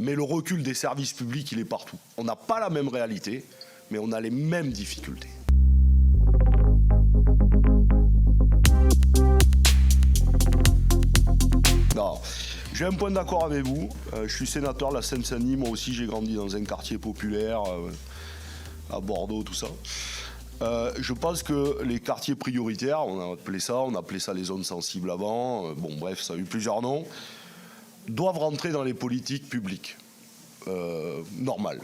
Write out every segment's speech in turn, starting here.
mais le recul des services publics, il est partout. On n'a pas la même réalité, mais on a les mêmes difficultés. Non, j'ai un point d'accord avec vous. Je suis sénateur de la Seine-Saint-Denis. Moi aussi, j'ai grandi dans un quartier populaire, à Bordeaux, tout ça. Je pense que les quartiers prioritaires, on appelait ça les zones sensibles avant, bon bref, ça a eu plusieurs noms, doivent rentrer dans les politiques publiques normales.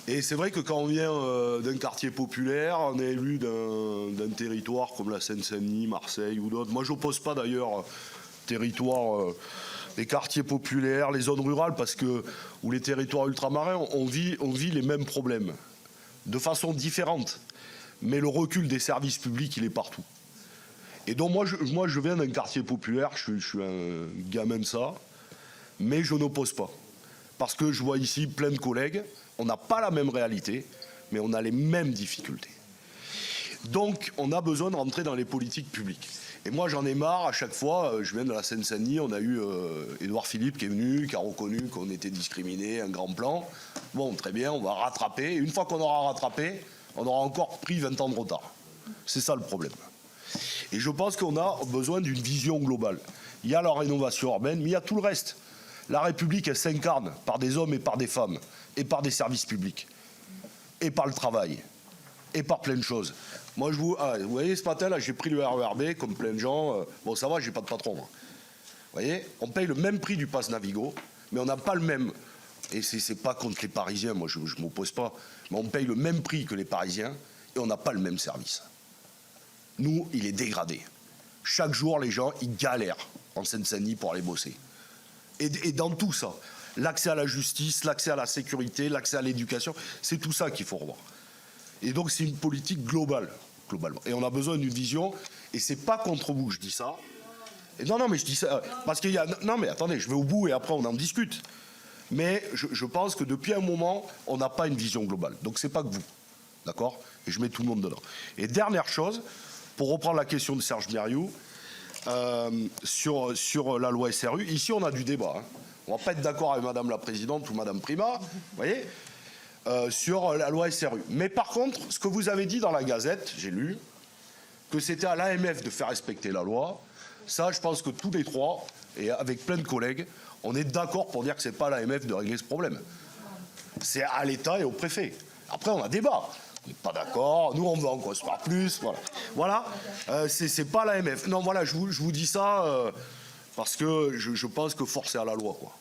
Et c'est vrai que quand on vient d'un quartier populaire, on est élu d'un territoire comme la Seine-Saint-Denis, Marseille ou d'autres. Moi, je n'oppose pas d'ailleurs territoire, les quartiers populaires, les zones rurales, parce que ou les territoires ultramarins, on vit les mêmes problèmes de façon différente. Mais le recul des services publics, il est partout. Et donc moi, je viens d'un quartier populaire, je suis un gamin de ça, mais je n'oppose pas. Parce que je vois ici plein de collègues, on n'a pas la même réalité, mais on a les mêmes difficultés. Donc on a besoin de rentrer dans les politiques publiques. Et moi j'en ai marre, à chaque fois, je viens de la Seine-Saint-Denis, on a eu Édouard Philippe qui est venu, qui a reconnu qu'on était discriminés, un grand plan. Bon, très bien, on va rattraper. Et une fois qu'on aura rattrapé, on aura encore pris 20 ans de retard. C'est ça le problème. Et je pense qu'on a besoin d'une vision globale. Il y a la rénovation urbaine, mais il y a tout le reste. La République, elle s'incarne par des hommes et par des femmes, et par des services publics, et par le travail, et par plein de choses. Moi, vous voyez, ce matin, là, j'ai pris le RERB, comme plein de gens. Bon, ça va, j'ai pas de patron, moi. Vous voyez, on paye le même prix du pass Navigo, mais on n'a pas le même. Et c'est pas contre les Parisiens, moi je ne m'oppose pas, mais on paye le même prix que les Parisiens et on n'a pas le même service. Nous, il est dégradé. Chaque jour, les gens, ils galèrent en Seine-Saint-Denis pour aller bosser. Et dans tout ça, l'accès à la justice, l'accès à la sécurité, l'accès à l'éducation, c'est tout ça qu'il faut revoir. Et donc c'est une politique globale, globalement. Et on a besoin d'une vision, et c'est pas contre vous que je dis ça. Et non, mais je dis ça, parce qu'il y a... Non, mais attendez, je vais au bout et après on en discute. Mais je pense que depuis un moment, on n'a pas une vision globale. Donc c'est pas que vous, d'accord? Et je mets tout le monde dedans. Et dernière chose, pour reprendre la question de Serge Mériou, sur la loi SRU, ici on a du débat. Hein. On va pas être d'accord avec Madame la Présidente ou Madame Prima, vous voyez, sur la loi SRU. Mais par contre, ce que vous avez dit dans la Gazette, j'ai lu, que c'était à l'AMF de faire respecter la loi, ça je pense que tous les trois, et avec plein de collègues, on est d'accord pour dire que c'est pas à l'AMF de régler ce problème. C'est à l'État et au préfet. Après, on a débat. On n'est pas d'accord. Nous, on veut en construire plus. Voilà. C'est pas l'AMF. Non, voilà, je vous dis ça parce que je pense que forcer à la loi, quoi.